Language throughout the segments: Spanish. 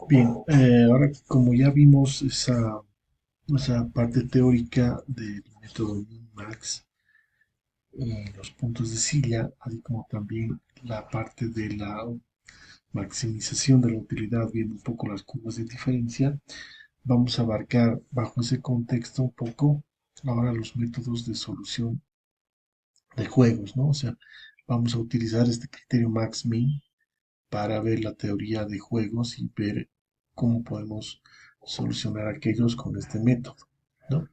Bien, ahora como ya vimos esa parte teórica del método Min-Max y los puntos de silla, así como también la parte de la maximización de la utilidad, viendo un poco las curvas de diferencia, vamos a abarcar bajo ese contexto un poco ahora los métodos de solución de juegos, ¿no? O sea, vamos a utilizar este criterio Max-Min para ver la teoría de juegos y ver cómo podemos solucionar aquellos con este método, ¿no?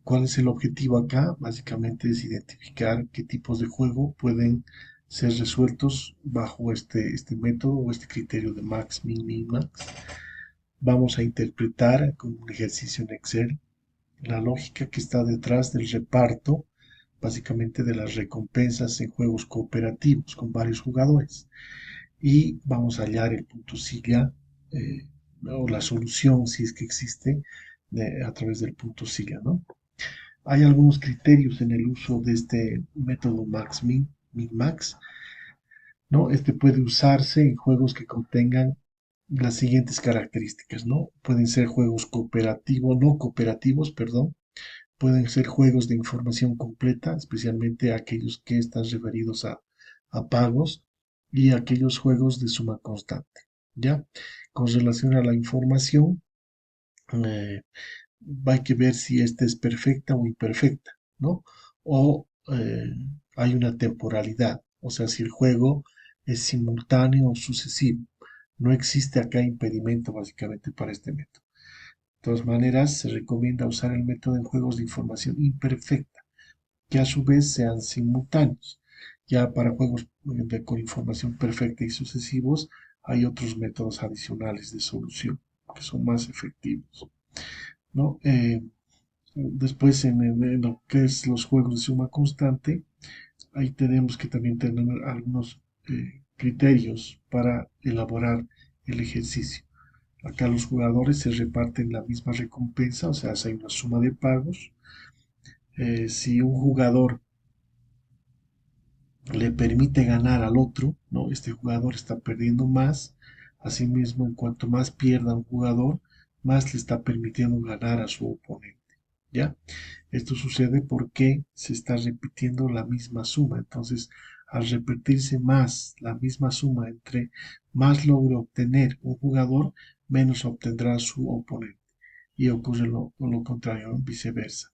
¿Cuál es el objetivo acá? Básicamente es identificar qué tipos de juego pueden ser resueltos bajo este método o este criterio de max, min, min, max. Vamos a interpretar con un ejercicio en Excel la lógica que está detrás del reparto, básicamente de las recompensas en juegos cooperativos con varios jugadores. Y vamos a hallar el punto sigla o la solución, si es que existe, a través del punto sigla, ¿no? Hay algunos criterios en el uso de este método max-min, min-max, ¿no? Este puede usarse en juegos que contengan las siguientes características, ¿no? Pueden ser juegos cooperativos, no cooperativos, perdón. Pueden ser juegos de información completa, especialmente aquellos que están referidos a pagos y aquellos juegos de suma constante, ¿ya? Con relación a la información, eh, hay que ver si esta es perfecta o imperfecta, ¿no? O hay una temporalidad, o sea, si el juego es simultáneo o sucesivo. No existe acá impedimento básicamente para este método. De todas maneras, se recomienda usar el método en juegos de información imperfecta, que a su vez sean simultáneos. Ya para juegos con información perfecta y sucesivos, hay otros métodos adicionales de solución que son más efectivos, ¿no? Después, en lo que es los juegos de suma constante, ahí tenemos que también tener algunos criterios para elaborar el ejercicio. Acá los jugadores se reparten la misma recompensa, o sea, hay una suma de pagos. Si un jugador le permite ganar al otro, ¿no? Este jugador está perdiendo más. Asimismo, en cuanto más pierda un jugador, más le está permitiendo ganar a su oponente. ¿Ya? Esto sucede porque se está repitiendo la misma suma. Entonces, al repetirse más la misma suma entre más logre obtener un jugador, menos obtendrá su oponente. Y ocurre lo contrario, ¿no? Viceversa.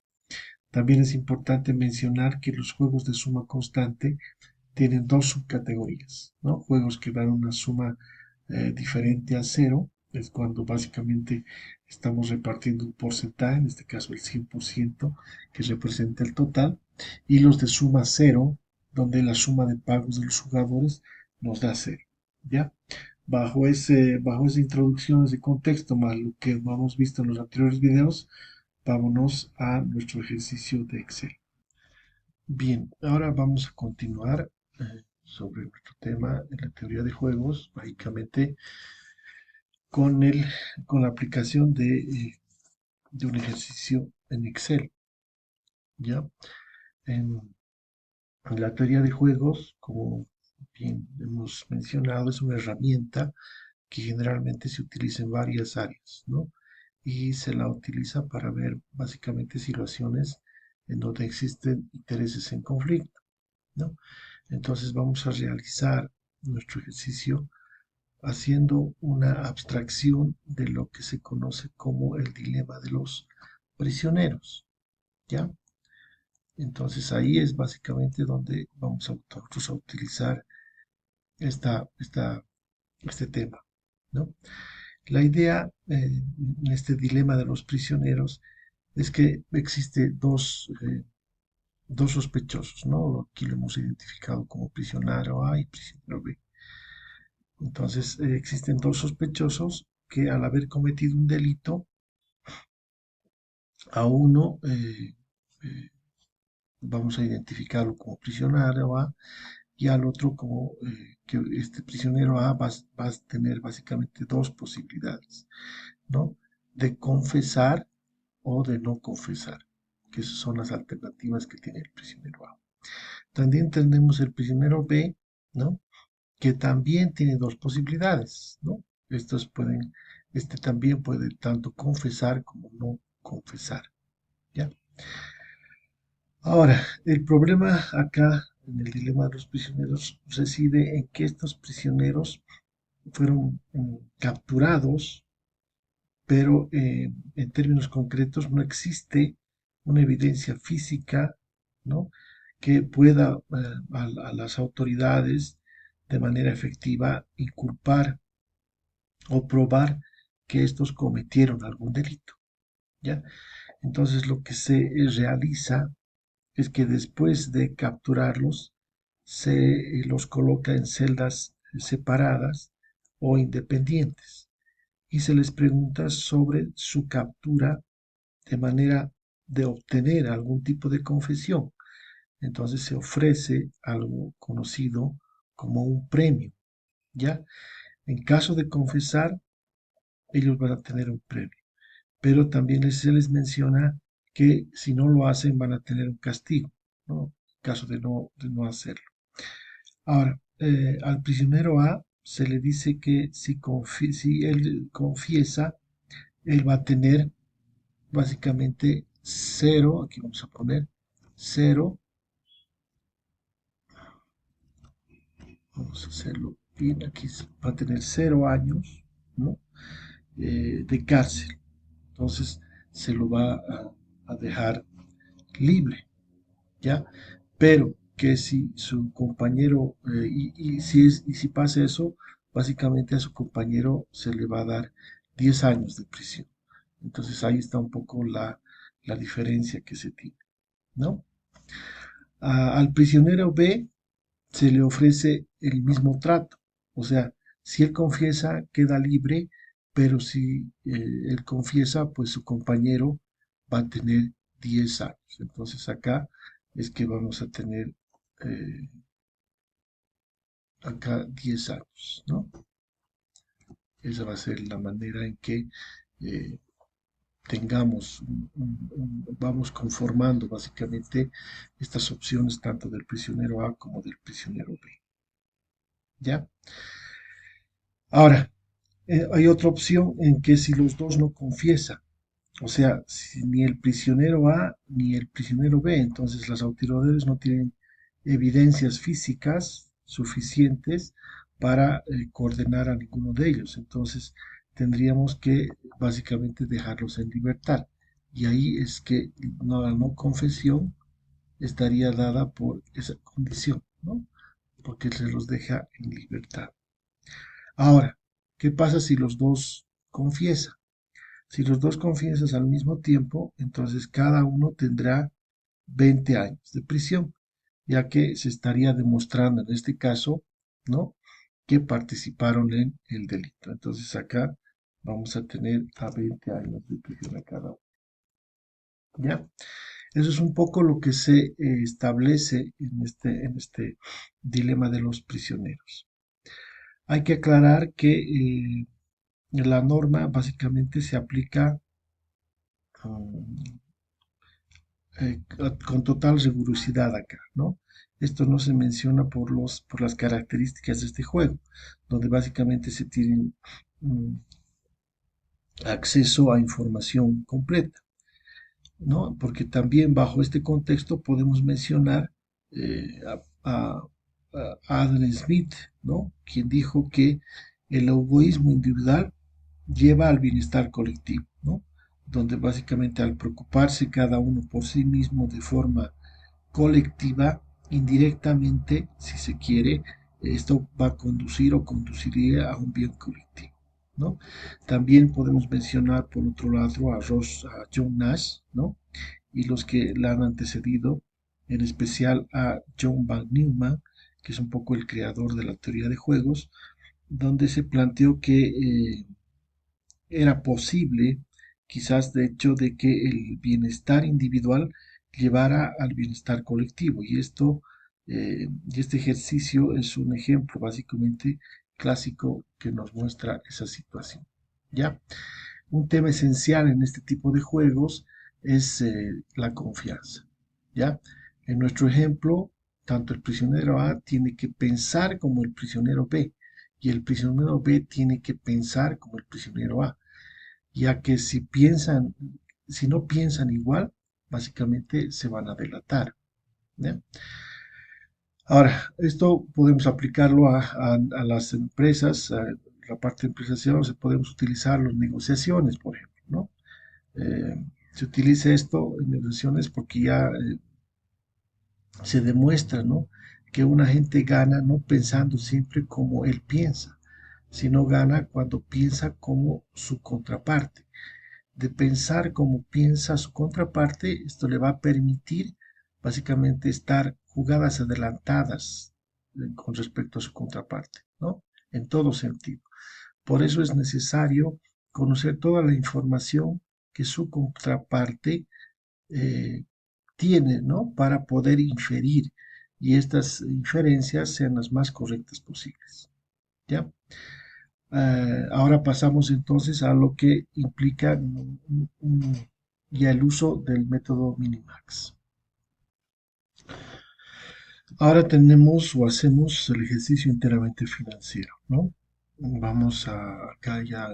También es importante mencionar que los juegos de suma constante tienen dos subcategorías, ¿no? Juegos que dan una suma diferente a cero, es cuando básicamente estamos repartiendo un porcentaje, en este caso el 100%, que representa el total, y los de suma cero, donde la suma de pagos de los jugadores nos da cero, ¿ya? Bajo esa introducción, ese contexto, más lo que hemos visto en los anteriores videos, vámonos a nuestro ejercicio de Excel. Bien, ahora vamos a continuar sobre nuestro tema de la teoría de juegos, básicamente con, con la aplicación de un ejercicio en Excel. ¿Ya? En, en la teoría de juegos, como bien hemos mencionado, es una herramienta que generalmente se utiliza en varias áreas, ¿no? Y se la utiliza para ver básicamente situaciones en donde existen intereses en conflicto, ¿no? Entonces vamos a realizar nuestro ejercicio haciendo una abstracción de lo que se conoce como el dilema de los prisioneros, ¿ya? Entonces ahí es básicamente donde vamos a nosotros a utilizar este tema, ¿no? La idea en este dilema de los prisioneros es que existe dos sospechosos, ¿no? Aquí lo hemos identificado como prisionero A y prisionero B. Entonces, existen dos sospechosos que al haber cometido un delito, a uno eh, vamos a identificarlo como prisionero A y al otro como que este prisionero A va a tener básicamente dos posibilidades, ¿no? De confesar o de no confesar, que esas son las alternativas que tiene el prisionero A. También tenemos el prisionero B, ¿no? Que también tiene dos posibilidades, ¿no? Estos pueden, este también puede tanto confesar como no confesar, ¿ya? Ahora, el problema acá en el dilema de los prisioneros reside en que estos prisioneros fueron capturados, pero en términos concretos no existe una evidencia física, ¿no? que pueda a las autoridades de manera efectiva inculpar o probar que estos cometieron algún delito, ¿ya? Entonces lo que se realiza es que después de capturarlos, se los coloca en celdas separadas o independientes y se les pregunta sobre su captura de manera de obtener algún tipo de confesión. Entonces se ofrece algo conocido como un premio, ¿ya? En caso de confesar, ellos van a tener un premio, pero también se les menciona que si no lo hacen van a tener un castigo, ¿no? En caso de no hacerlo. Ahora, al prisionero A se le dice que si él confiesa, él va a tener básicamente cero, aquí vamos a poner cero, vamos a hacerlo bien, aquí va a tener 0 años, ¿no? De cárcel. Entonces se lo va a dejar libre, ¿ya? Pero que si su compañero, y si pasa eso, básicamente a su compañero se le va a dar 10 años de prisión. Entonces ahí está un poco la diferencia que se tiene, ¿no? Al prisionero B se le ofrece el mismo trato, o sea, si él confiesa, queda libre, pero si él confiesa, pues su compañero va a tener 10 años. Entonces acá es que vamos a tener eh, acá 10 años, ¿no? Esa va a ser la manera en que eh, tengamos, vamos conformando básicamente estas opciones tanto del prisionero A como del prisionero B, ¿ya? Ahora, hay otra opción en que si los dos no confiesan, o sea, si ni el prisionero A ni el prisionero B, entonces las autoridades no tienen evidencias físicas suficientes para coordenar a ninguno de ellos. Entonces tendríamos que básicamente dejarlos en libertad. Y ahí es que la no confesión estaría dada por esa condición, ¿no? Porque se los deja en libertad. Ahora, ¿qué pasa si los dos confiesan? Si los dos confiesan al mismo tiempo, entonces cada uno tendrá 20 años de prisión, ya que se estaría demostrando en este caso, ¿no? que participaron en el delito. Entonces acá vamos a tener a 20 años de prisión a cada uno. ¿Ya? Eso es un poco lo que se establece en este dilema de los prisioneros. Hay que aclarar que la norma básicamente se aplica um, con total rigurosidad acá, ¿no? Esto no se menciona por las características de este juego, donde básicamente se tiene acceso a información completa, ¿no? Porque también bajo este contexto podemos mencionar a Adam Smith, ¿no? Quien dijo que el egoísmo individual lleva al bienestar colectivo, ¿no? Donde básicamente al preocuparse cada uno por sí mismo de forma colectiva, indirectamente, si se quiere, esto va a conducir o conduciría a un bien colectivo, ¿no? También podemos mencionar por otro lado a John Nash, ¿no? Y los que la han antecedido, en especial a John Van Neumann, que es un poco el creador de la teoría de juegos, donde se planteó que era posible, quizás de hecho, de que el bienestar individual llevara al bienestar colectivo. Y este ejercicio es un ejemplo básicamente clásico que nos muestra esa situación. ¿Ya? Un tema esencial en este tipo de juegos es la confianza. ¿Ya? En nuestro ejemplo, tanto el prisionero A tiene que pensar como el prisionero B. y el prisionero B tiene que pensar como el prisionero A, ya que si no piensan igual, básicamente se van a delatar. ¿Ya? Ahora, esto podemos aplicarlo a las empresas, a la parte empresarial, se podemos utilizar las negociaciones, por ejemplo, ¿no? Se utiliza esto en negociaciones porque ya se demuestra, ¿no? Que un agente gana no pensando siempre como él piensa, sino gana cuando piensa como su contraparte. De pensar como piensa su contraparte, esto le va a permitir básicamente estar jugadas adelantadas con respecto a su contraparte, ¿no? En todo sentido. Por eso es necesario conocer toda la información que su contraparte eh, tiene, ¿no? Para poder inferir y estas inferencias sean las más correctas posibles, ¿ya? Ahora pasamos entonces a lo que implica ya el uso del método Minimax. Ahora tenemos o hacemos el ejercicio enteramente financiero, ¿no? Vamos a acá ya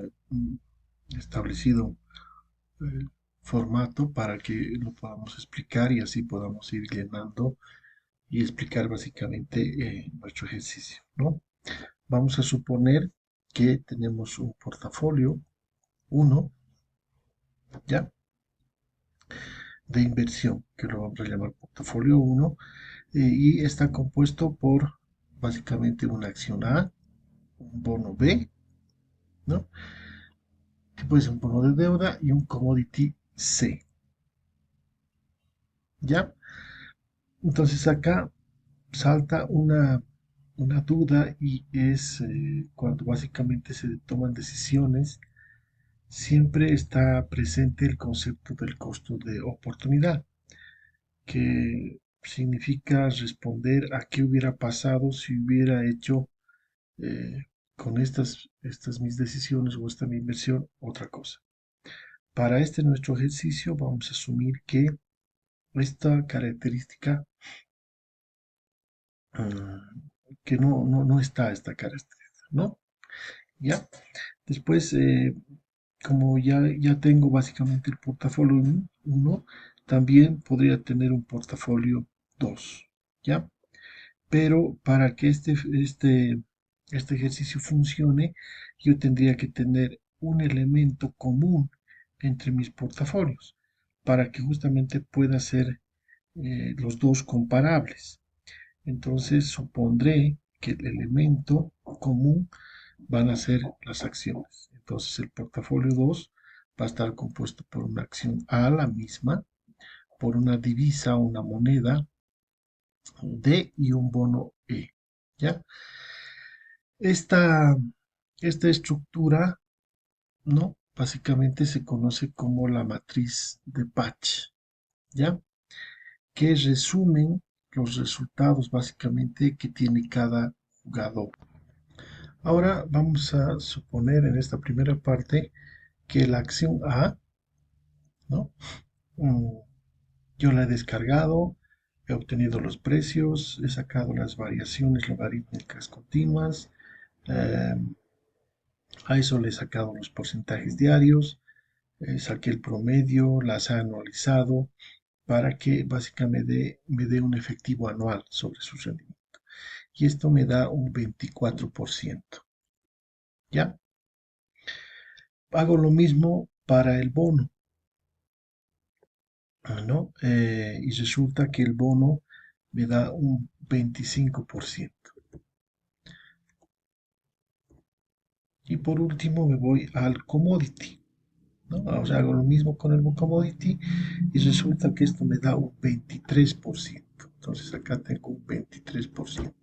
establecido el formato para que lo podamos explicar y así podamos ir llenando y explicar básicamente nuestro ejercicio, ¿no? Vamos a suponer que tenemos un portafolio uno, ¿ya? De inversión, que lo vamos a llamar portafolio uno y está compuesto por básicamente una acción A, un bono B, ¿no? Que puede ser un bono de deuda y un commodity C, ¿ya? Entonces acá salta una duda y es cuando básicamente se toman decisiones, siempre está presente el concepto del costo de oportunidad, que significa responder a qué hubiera pasado si hubiera hecho eh, con estas mis decisiones o esta mi inversión otra cosa. Para este nuestro ejercicio vamos a asumir que esta característica, que no está esta característica, ¿no? ¿Ya? Después, como ya tengo básicamente el portafolio uno, también podría tener un portafolio 2, ¿ya? Pero para que este ejercicio funcione, yo tendría que tener un elemento común entre mis portafolios para que justamente pueda ser los dos comparables. Entonces supondré que el elemento común van a ser las acciones. Entonces el portafolio 2 va a estar compuesto por una acción A, la misma, por una divisa, una moneda D y un bono E. ¿Ya? Esta, esta estructura, ¿no? Básicamente se conoce como la matriz de Patch, ¿ya? Que resumen los resultados básicamente que tiene cada jugador. Ahora vamos a suponer en esta primera parte que la acción A, ¿no? Mm, yo la he descargado, he obtenido los precios, he sacado las variaciones logarítmicas continuas, eh, a eso le he sacado los porcentajes diarios, saqué el promedio, las he anualizado para que básicamente me dé un efectivo anual sobre su rendimiento. Y esto me da un 24%. ¿Ya? Hago lo mismo para el bono, ¿no? Y resulta que el bono me da un 25%. Y por último me voy al commodity, ¿no? O sea, hago lo mismo con el commodity y resulta que esto me da un 23%. Entonces acá tengo un 23%,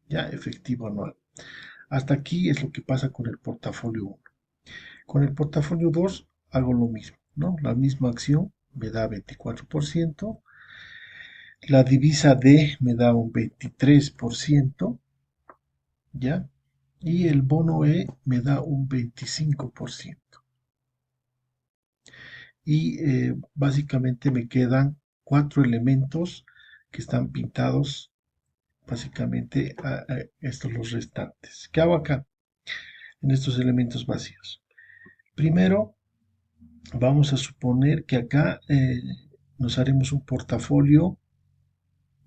ya efectivo anual. Hasta aquí es lo que pasa con el portafolio uno. Con el portafolio 2 hago lo mismo, ¿no? La misma acción me da 24%, la divisa D me da un 23%, ¿ya? Y el bono E me da un 25%. Y básicamente me quedan cuatro elementos que están pintados básicamente a estos los restantes. ¿Qué hago acá en estos elementos vacíos? Primero, vamos a suponer que acá nos haremos un portafolio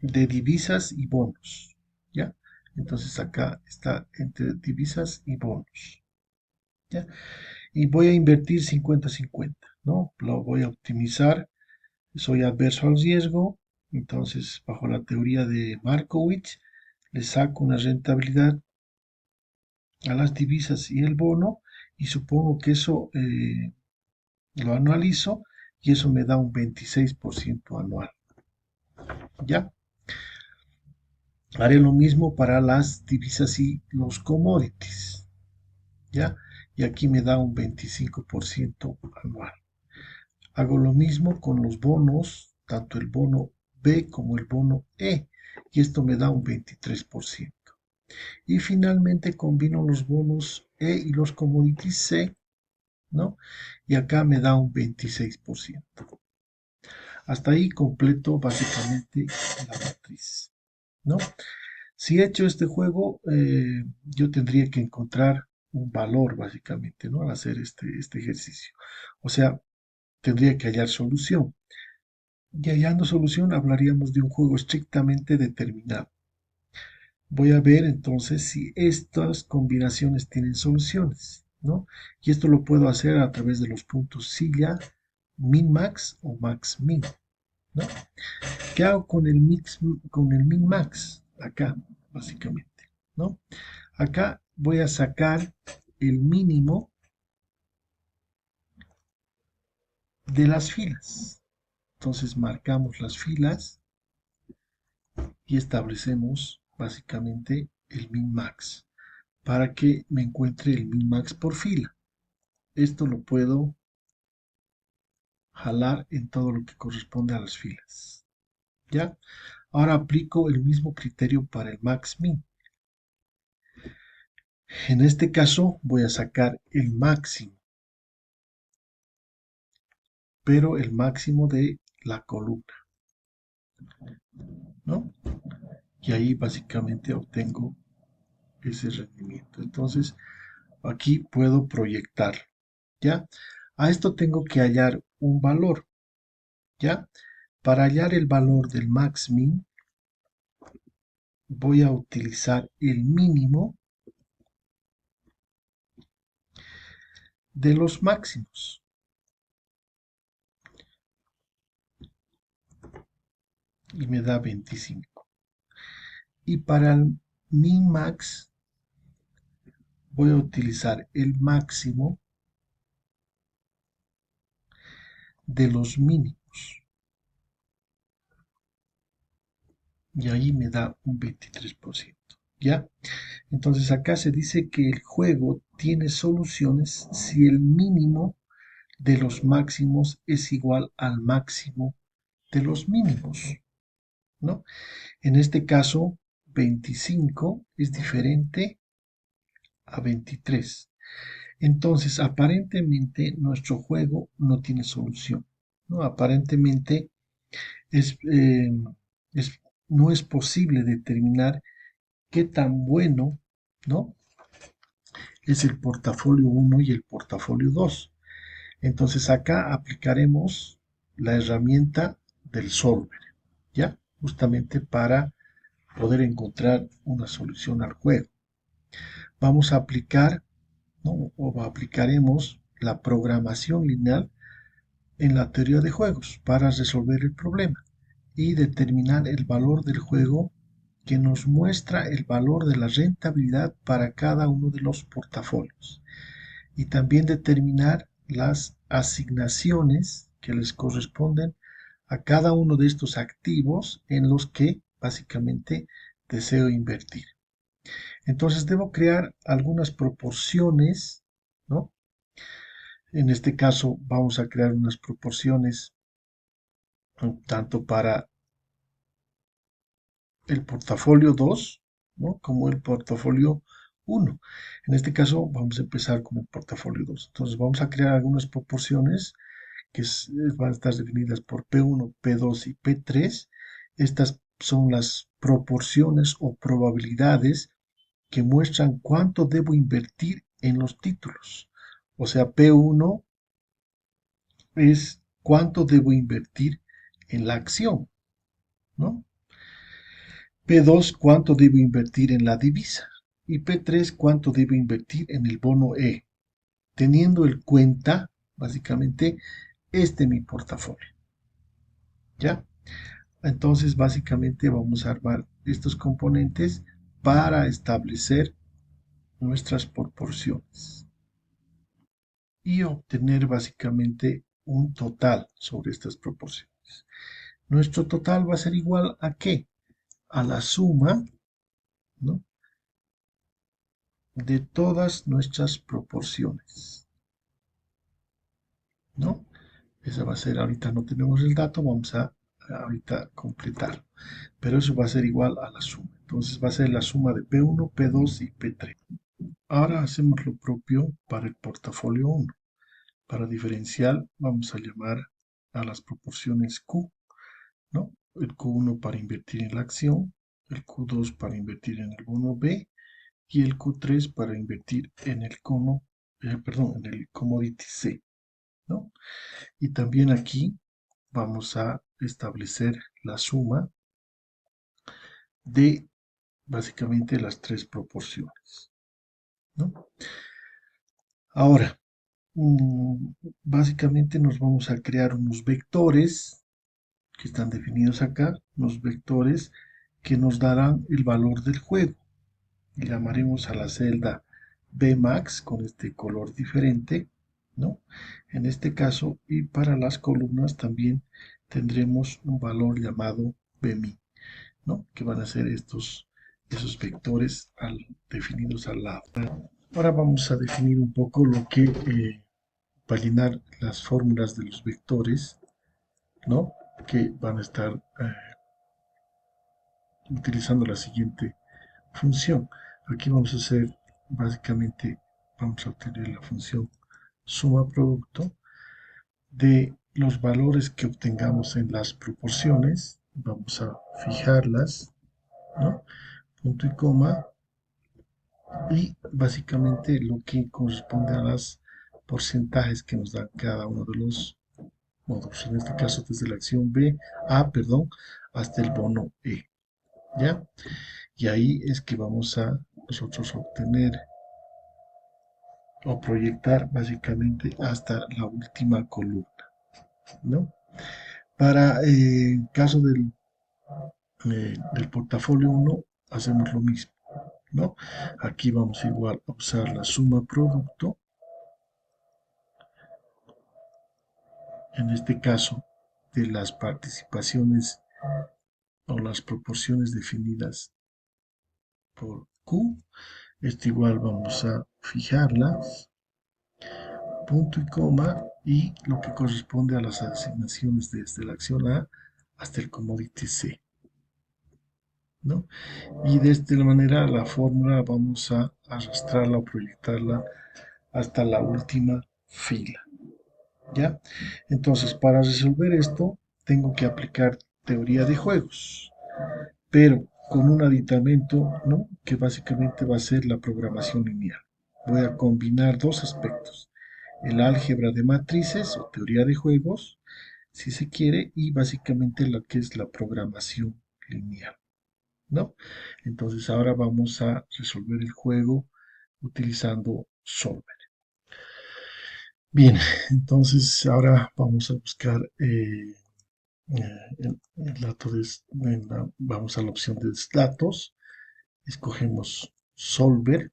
de divisas y bonos, ¿ya? Entonces acá está entre divisas y bonos, ¿ya? Y voy a invertir 50-50, ¿no? Lo voy a optimizar, soy adverso al riesgo, entonces bajo la teoría de Markowitz le saco una rentabilidad a las divisas y el bono y supongo que eso lo anualizo y eso me da un 26% anual, ¿ya? Haré lo mismo para las divisas y los commodities, ¿ya? Y aquí me da un 25% anual. Hago lo mismo con los bonos, tanto el bono B como el bono E, y esto me da un 23%. Y finalmente combino los bonos E y los commodities C, ¿no? Y acá me da un 26%. Hasta ahí completo básicamente la matriz, ¿no? Si he hecho este juego, yo tendría que encontrar un valor básicamente, ¿no? Al hacer este ejercicio. O sea, tendría que hallar solución. Y hallando solución hablaríamos de un juego estrictamente determinado. Voy a ver entonces si estas combinaciones tienen soluciones, ¿no? Y esto lo puedo hacer a través de los puntos silla, min-max o max-min, ¿no? ¿Qué hago con el min-max? Acá, básicamente, ¿no? Acá voy a sacar el mínimo de las filas. Entonces marcamos las filas y establecemos básicamente el min-max para que me encuentre el min-max por fila. Esto lo puedo jalar en todo lo que corresponde a las filas. ¿Ya? Ahora aplico el mismo criterio para el max-min. En este caso voy a sacar el máximo, pero el máximo de la columna, ¿no? Y ahí básicamente obtengo ese rendimiento. Entonces, aquí puedo proyectar, ¿ya? A esto tengo que hallar un valor, ¿ya? Para hallar el valor del max min, voy a utilizar el mínimo de los máximos. Y me da 25. Y para el min max, voy a utilizar el máximo de los mínimos. Y ahí me da un 23%. ¿Ya? Entonces acá se dice que el juego tiene soluciones si el mínimo de los máximos es igual al máximo de los mínimos, ¿no? En este caso, 25 es diferente a 23. Entonces, aparentemente nuestro juego no tiene solución, ¿no? Aparentemente es, eh, es- no es posible determinar qué tan bueno, ¿no? Es el portafolio uno y el portafolio 2. Entonces acá aplicaremos la herramienta del solver, ¿ya? Justamente para poder encontrar una solución al juego. Vamos a aplicar, ¿no? O aplicaremos la programación lineal en la teoría de juegos para resolver el problema y determinar el valor del juego que nos muestra el valor de la rentabilidad para cada uno de los portafolios y también determinar las asignaciones que les corresponden a cada uno de estos activos en los que básicamente deseo invertir. Entonces debo crear algunas proporciones, ¿no? En este caso vamos a crear unas proporciones tanto para el portafolio 2, ¿no? Como el portafolio 1. En este caso vamos a empezar con el portafolio 2. Entonces vamos a crear algunas proporciones que van a estar definidas por P1, P2 y P3. Estas son las proporciones o probabilidades que muestran cuánto debo invertir en los títulos. O sea, P1 es cuánto debo invertir en la acción, ¿no? P2, cuánto debo invertir en la divisa. Y P3, cuánto debo invertir en el bono E, teniendo en cuenta, básicamente, mi portafolio. ¿Ya? Entonces, básicamente, vamos a armar estos componentes para establecer nuestras proporciones y obtener básicamente un total sobre estas proporciones. Nuestro total va a ser igual a ¿qué? A la suma, ¿no?, de todas nuestras proporciones, ¿no? Esa va a ser, ahorita no tenemos el dato, vamos a ahorita completarlo, pero eso va a ser igual a la suma. Entonces va a ser la suma de P1, P2 y P3. Ahora hacemos lo propio para el portafolio 1. Para diferencial vamos a llamar a las proporciones Q, ¿no? El Q1 para invertir en la acción, el Q2 para invertir en el bono B y el Q3 para invertir en el en el commodity C, ¿no? Y también aquí vamos a establecer la suma de básicamente las tres proporciones, ¿no? Ahora, básicamente nos vamos a crear unos vectores que están definidos acá, unos vectores que nos darán el valor del juego. Y llamaremos a la celda Bmax con este color diferente, ¿no? En este caso, y para las columnas también tendremos un valor llamado Bmin, ¿no? Que van a ser esos vectores definidos al lado. Ahora vamos a definir un poco lo que va a llenar las fórmulas de los vectores, ¿no? Que van a estar utilizando la siguiente función. Aquí vamos a hacer, básicamente, vamos a obtener la función suma producto de los valores que obtengamos en las proporciones. Vamos a fijarlas, ¿no? Punto y coma, y básicamente lo que corresponde a los porcentajes que nos dan cada uno de los módulos. En este caso, desde la acción perdón, hasta el bono E. ¿Ya? Y ahí es que vamos a nosotros obtener o proyectar básicamente hasta la última columna, ¿no? Para el caso del portafolio 1 hacemos lo mismo, ¿no? Aquí vamos igual a usar la suma producto, en este caso de las participaciones o las proporciones definidas por Q. Esto igual vamos a fijarlas, punto y coma, y lo que corresponde a las asignaciones desde la acción A hasta el commodity C, ¿no? Y de esta manera la fórmula vamos a arrastrarla o proyectarla hasta la última fila, ¿ya? Entonces, para resolver esto, tengo que aplicar teoría de juegos, pero con un aditamento, ¿no?, que básicamente va a ser la programación lineal. Voy a combinar dos aspectos: el álgebra de matrices o teoría de juegos, si se quiere, y básicamente lo que es la programación lineal, ¿no? Entonces ahora vamos a resolver el juego utilizando Solver. Bien, entonces ahora vamos a buscar el dato vamos a la opción de datos, escogemos Solver.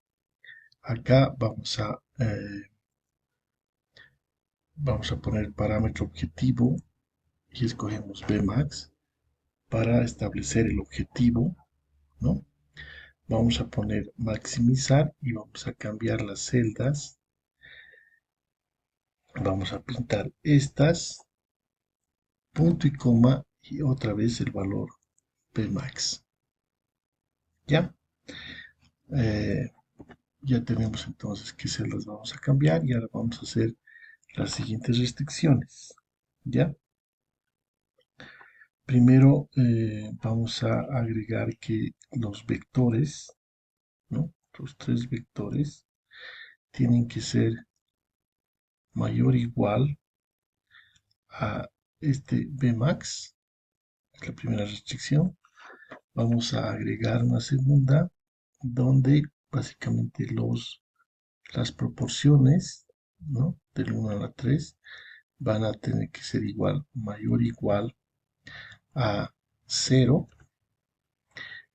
Acá vamos a poner el parámetro objetivo y escogemos Bmax para establecer el objetivo, ¿no? Vamos a poner maximizar y vamos a cambiar las celdas. Vamos a pintar estas, punto y coma, y otra vez el valor Pmax. ¿Ya? Eh, ya tenemos entonces qué celdas vamos a cambiar y ahora vamos a hacer las siguientes restricciones. ¿Ya? primero vamos a agregar que los vectores, ¿no? Los tres vectores tienen que ser mayor o igual a este Bmax, es la primera restricción. Vamos a agregar una segunda donde básicamente las proporciones, ¿no? Del 1 a la 3 van a tener que ser igual, mayor o igual a 0.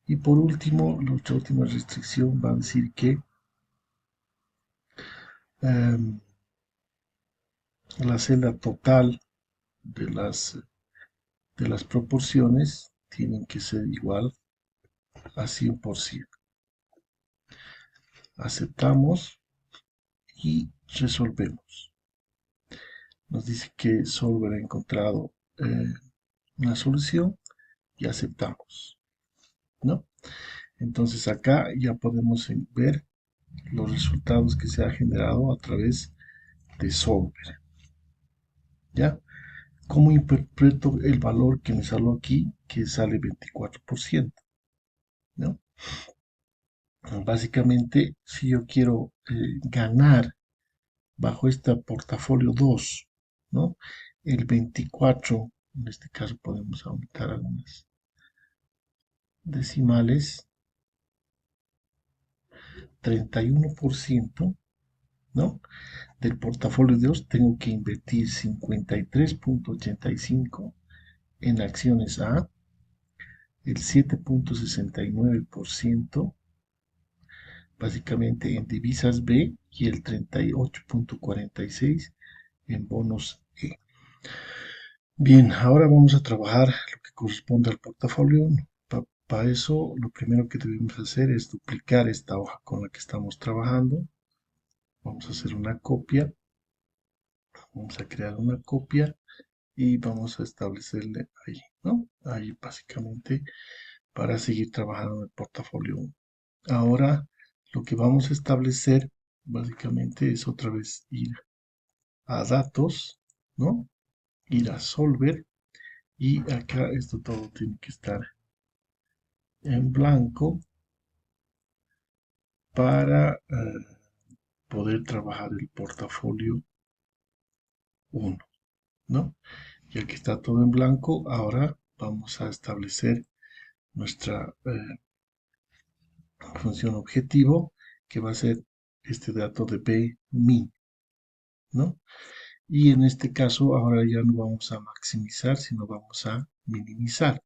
Y por último, nuestra última restricción va a decir que em, la celda total de las proporciones tienen que ser igual a 100%. Aceptamos y resolvemos. Nos dice que Solver ha encontrado una solución y aceptamos, ¿no? Entonces acá ya podemos ver los resultados que se ha generado a través de Solver, ¿ya? ¿Cómo interpreto el valor que me salió aquí, que sale 24%? ¿No? Básicamente, si yo quiero ganar bajo este portafolio 2, ¿no? El 24, en este caso podemos aumentar algunas decimales, 31%, ¿no? Del portafolio de 2 tengo que invertir 53.85 en acciones A, el 7.69% básicamente en divisas B y el 38.46 en bonos E. Bien, ahora vamos a trabajar lo que corresponde al portafolio. Para eso, lo primero que debemos hacer es duplicar esta hoja con la que estamos trabajando. Vamos a hacer una copia. Vamos a crear una copia y vamos a establecerle ahí, ¿no? Ahí básicamente para seguir trabajando en el portafolio 1. Ahora lo que vamos a establecer básicamente es otra vez ir a datos, ¿no? Ir a Solver y acá esto todo tiene que estar en blanco para poder trabajar el portafolio 1, ¿no? Y aquí está todo en blanco. Ahora vamos a establecer nuestra función objetivo, que va a ser este dato de Bmin, ¿no? Y en este caso ahora ya no vamos a maximizar, sino vamos a minimizar.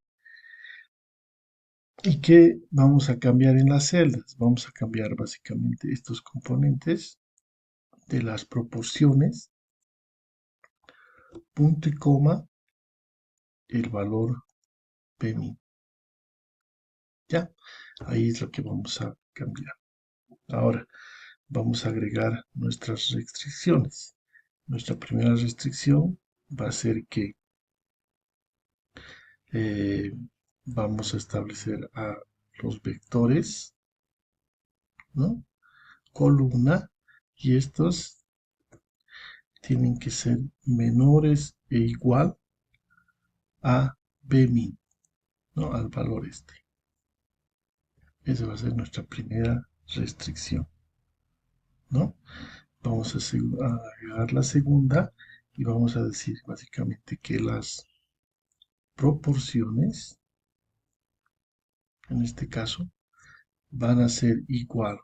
¿Y qué vamos a cambiar en las celdas? Vamos a cambiar básicamente estos componentes de las proporciones, punto y coma, el valor Pmin. ¿Ya? Ahí es lo que vamos a cambiar. Ahora vamos a agregar nuestras restricciones. Nuestra primera restricción va a ser que eh, vamos a establecer a los vectores, ¿no? Columna, y estos tienen que ser menores e igual a Bmin, ¿no? Al valor este. Esa va a ser nuestra primera restricción, ¿no? Vamos a agregar la segunda y vamos a decir básicamente que las proporciones, en este caso, van a ser igual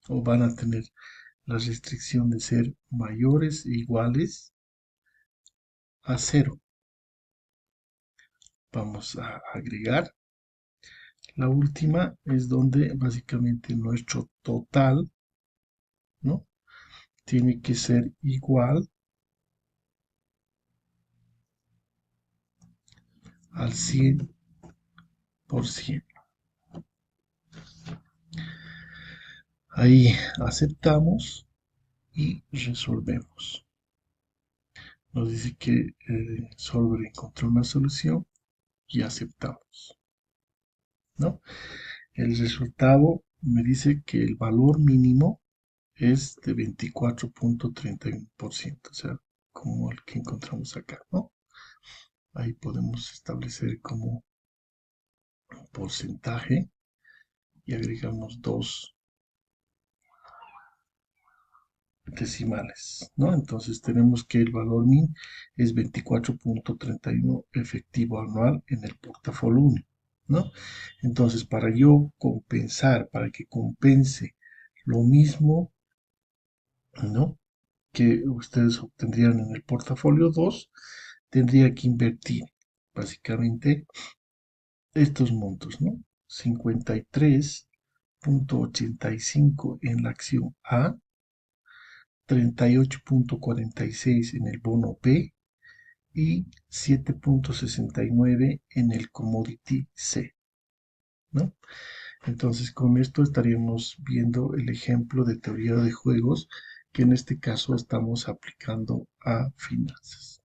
o van a tener la restricción de ser mayores e iguales a 0. Vamos a agregar. La última es donde básicamente nuestro total, ¿no? Tiene que ser igual al 100%. Ahí aceptamos y resolvemos. Nos dice que Solver encontró una solución y aceptamos, ¿no? El resultado me dice que el valor mínimo es de 24.31%, o sea, como el que encontramos acá, ¿no? Ahí podemos establecer como porcentaje y agregamos dos decimales, ¿no? Entonces tenemos que el valor min es 24.31 efectivo anual en el portafolio único, ¿no? Entonces, para yo compensar, para que compense lo mismo, ¿no? Que ustedes obtendrían en el portafolio 2, tendría que invertir básicamente estos montos, ¿no? 53.85 en la acción A, 38.46 en el bono B y 7.69 en el commodity C, ¿no? Entonces, con esto estaríamos viendo el ejemplo de teoría de juegos que en este caso estamos aplicando a finanzas.